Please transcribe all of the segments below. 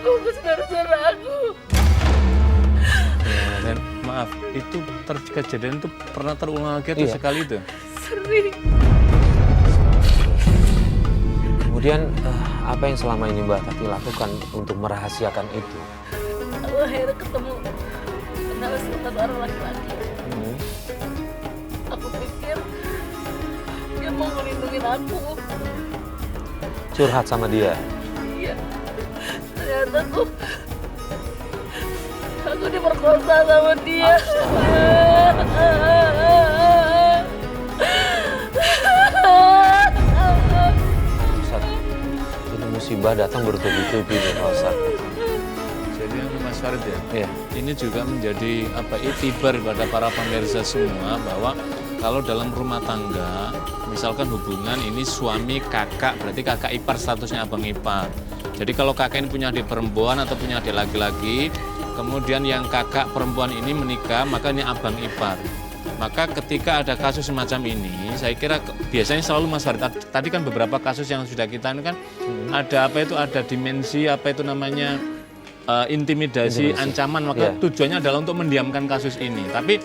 aku ke saudara-saudara aku. Ya, dan maaf, itu kejadian itu pernah terulang lagi atau sekali itu? Sering. Kemudian apa yang selama ini Mbak Tati lakukan untuk merahasiakan itu? Aku akhirnya ketemu kenal satu orang laki-laki. Aku pikir dia mau melindungi aku. Curhat sama dia? Iya. Ternyata aku diperkosa sama dia. Ustaz, ini musibah datang bertubi-tubi nih Pak Ustaz. Jadi yang Mas Farid ya, Iya. ini juga menjadi iktibar pada para pemirsa semua bahwa kalau dalam rumah tangga, misalkan hubungan ini suami kakak, berarti kakak ipar statusnya abang ipar. Jadi kalau kakak ini punya adik perempuan atau punya adik laki-laki, kemudian yang kakak perempuan ini menikah, maka ini abang ipar. Maka ketika ada kasus semacam ini, saya kira biasanya selalu Mas Farid, tadi kan beberapa kasus yang sudah kita ini kan ada ada dimensi intimidasi, ancaman, maka tujuannya adalah untuk mendiamkan kasus ini. Tapi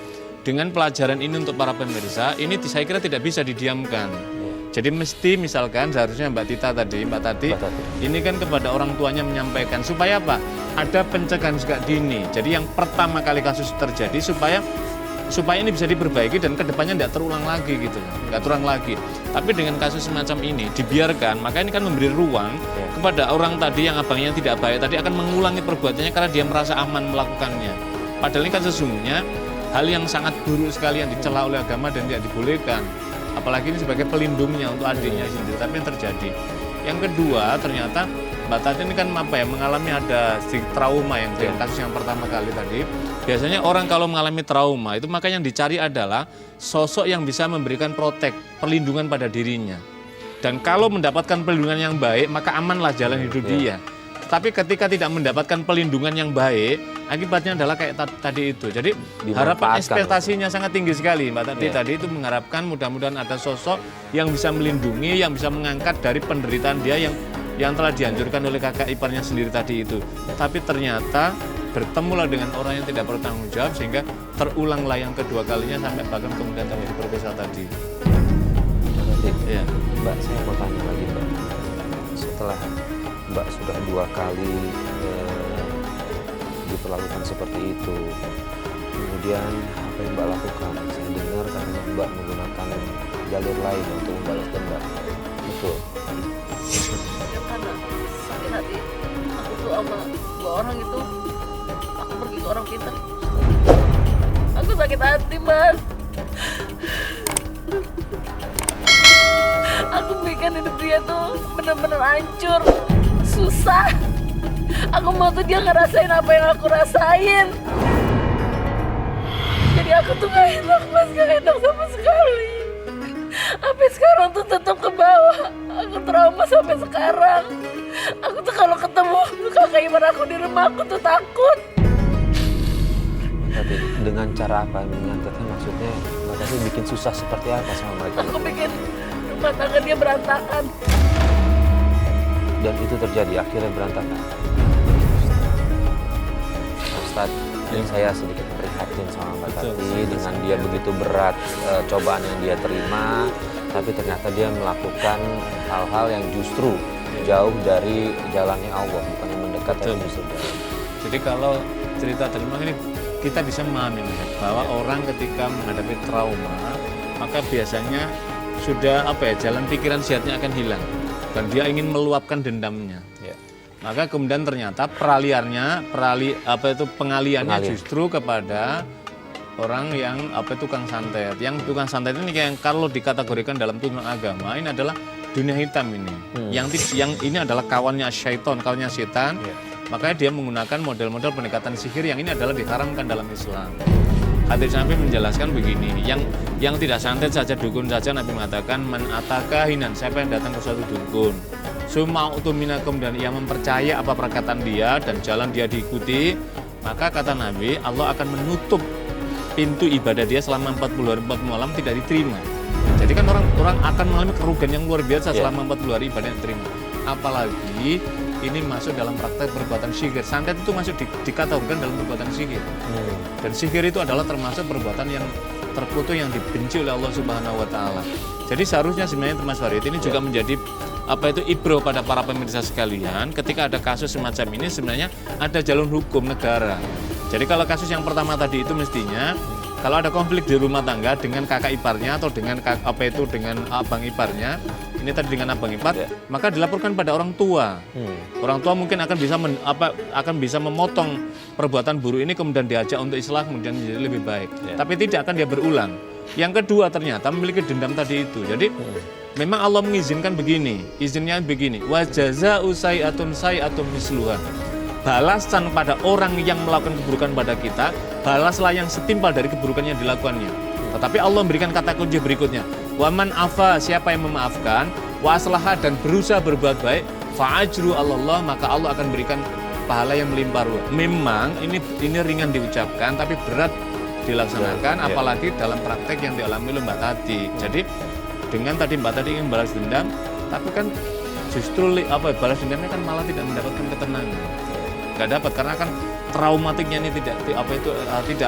dengan pelajaran ini untuk para pemirsa, ini saya kira tidak bisa didiamkan. Jadi mesti misalkan seharusnya Mbak Tati, ini kan kepada orang tuanya menyampaikan supaya apa? Ada pencegahan sejak dini. Jadi yang pertama kali kasus terjadi supaya ini bisa diperbaiki dan kedepannya tidak terulang lagi gitu, nggak terulang lagi. Tapi dengan kasus semacam ini dibiarkan, maka ini kan memberi ruang kepada orang tadi yang abangnya tidak baik tadi akan mengulangi perbuatannya karena dia merasa aman melakukannya. Padahal ini kan sesungguhnya hal yang sangat buruk sekali yang dicela oleh agama dan tidak dibolehkan. Apalagi ini sebagai pelindungnya untuk adiknya sendiri, tapi yang terjadi. Yang kedua, ternyata Mbak Tati ini kan mengalami ada trauma yang kasus yang pertama kali tadi. Biasanya orang kalau mengalami trauma itu maka yang dicari adalah sosok yang bisa memberikan perlindungan pada dirinya. Dan kalau mendapatkan perlindungan yang baik, maka amanlah jalan hidup dia. Tapi ketika tidak mendapatkan pelindungan yang baik, akibatnya adalah kayak tadi itu. Jadi harapan ekspektasinya sangat tinggi sekali Mbak Tati tadi itu mengharapkan mudah-mudahan ada sosok yang bisa melindungi, yang bisa mengangkat dari penderitaan dia yang telah dihancurkan oleh kakak iparnya sendiri tadi itu. Tapi ternyata bertemulah dengan orang yang tidak bertanggung jawab sehingga terulanglah yang kedua kalinya sampai bahkan kemudian terjadi perkosa tadi. Ya. Mbak, saya mau tanya lagi Mbak. Setelah Mbak sudah 2 kali diperlakukan seperti itu, kemudian apa yang Mbak lakukan? Saya dengar katanya Mbak menggunakan jalur lain untuk membalas dendam. Betul? Ya karena sakit hati aku tuh sama 2 orang itu, aku pergi ke orang pintar. Aku sakit hati Mas. Aku bikin hidup dia tuh bener-bener hancur, susah. Aku mau tuh dia ngerasain apa yang aku rasain. Jadi aku tuh gak enak Mas, gak enak sama sekali. Sampai sekarang tuh tetap ke bawah. Aku trauma sampai sekarang. Aku tuh kalau ketemu kakak ipar aku di rumah aku tuh takut. Tapi dengan cara apa menyantetnya, maksudnya Mbak Tati bikin susah seperti apa sama mereka? Aku bikin rumah tangga dia berantakan. Dan itu terjadi, akhirnya berantakan. Ustadz, ini saya sedikit prihatin sama Mbak Tati dengan dia begitu berat cobaan yang dia terima, tapi ternyata dia melakukan hal-hal yang justru jauh dari jalannya Allah, bukan yang mendekat tapi justru jauh. Jadi kalau cerita terima ini kita bisa memahami bahwa orang ketika menghadapi trauma, maka biasanya sudah jalan pikiran sehatnya akan hilang dan dia ingin meluapkan dendamnya. Maka kemudian ternyata pengaliannya justru kepada orang yang tukang santet. Yang tukang santet ini yang kalau dikategorikan dalam tuntunan agama ini adalah dunia hitam ini. Yang ini adalah kawannya syaitan, kawannya setan. Makanya dia menggunakan model-model pendekatan sihir yang ini adalah diharamkan dalam Islam. Hadis Nabi menjelaskan begini, yang tidak santet saja, dukun saja, Nabi mengatakan man atakahinan, siapa yang datang ke suatu dukun, summa utuminakum, dan ia mempercaya apa perkataan dia dan jalan dia diikuti, maka kata Nabi Allah akan menutup pintu ibadah dia selama 40 hari 40 malam tidak diterima. Jadi kan orang akan mengalami kerugian yang luar biasa selama 40 hari ibadah yang diterima. Apalagi ini masuk dalam praktek perbuatan sihir. Santet itu masuk dikategorikan dalam perbuatan sihir. Dan sihir itu adalah termasuk perbuatan yang terkutuk yang dibenci oleh Allah Subhanahu wa taala. Jadi seharusnya sebenarnya Mas Farid ini juga menjadi ibro pada para pemirsa sekalian. Ketika ada kasus semacam ini sebenarnya ada jalur hukum negara. Jadi kalau kasus yang pertama tadi itu mestinya kalau ada konflik di rumah tangga dengan kakak iparnya atau dengan dengan abang iparnya, ini tadi dengan abang ipar, maka dilaporkan pada orang tua. Orang tua mungkin akan bisa memotong perbuatan buruk ini kemudian diajak untuk islah kemudian menjadi lebih baik. Tapi tidak akan dia berulang. Yang kedua ternyata memiliki dendam tadi itu. Jadi memang Allah mengizinkan begini, izinnya begini. Wa jazaa'u sayyi'atun sayyi'atun misluha. Balasan pada orang yang melakukan keburukan pada kita, balaslah yang setimpal dari keburukan yang dilakukannya. Tetapi Allah memberikan kata kunci berikutnya, waman afa, siapa yang memaafkan, wa aslaha dan berusaha berbuat baik, fa ajru Allah, maka Allah akan berikan pahala yang melimpah ruah. Memang ini ringan diucapkan tapi berat dilaksanakan, apalagi dalam praktek yang dialami oleh Mbak Tati. Jadi dengan tadi Mbak Tati ingin balas dendam, tapi kan justru balas dendamnya kan malah tidak mendapatkan ketenangan. Nggak dapat karena kan traumatiknya ini tidak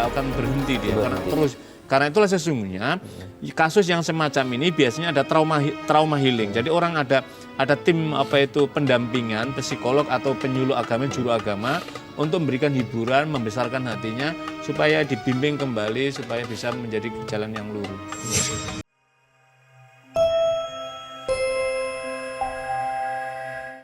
akan berhenti dia karena itulah sesungguhnya kasus yang semacam ini biasanya ada trauma healing. Jadi orang ada tim pendampingan psikolog atau penyuluh agama, juru agama untuk memberikan hiburan, membesarkan hatinya supaya dibimbing kembali supaya bisa menjadi jalan yang lurus.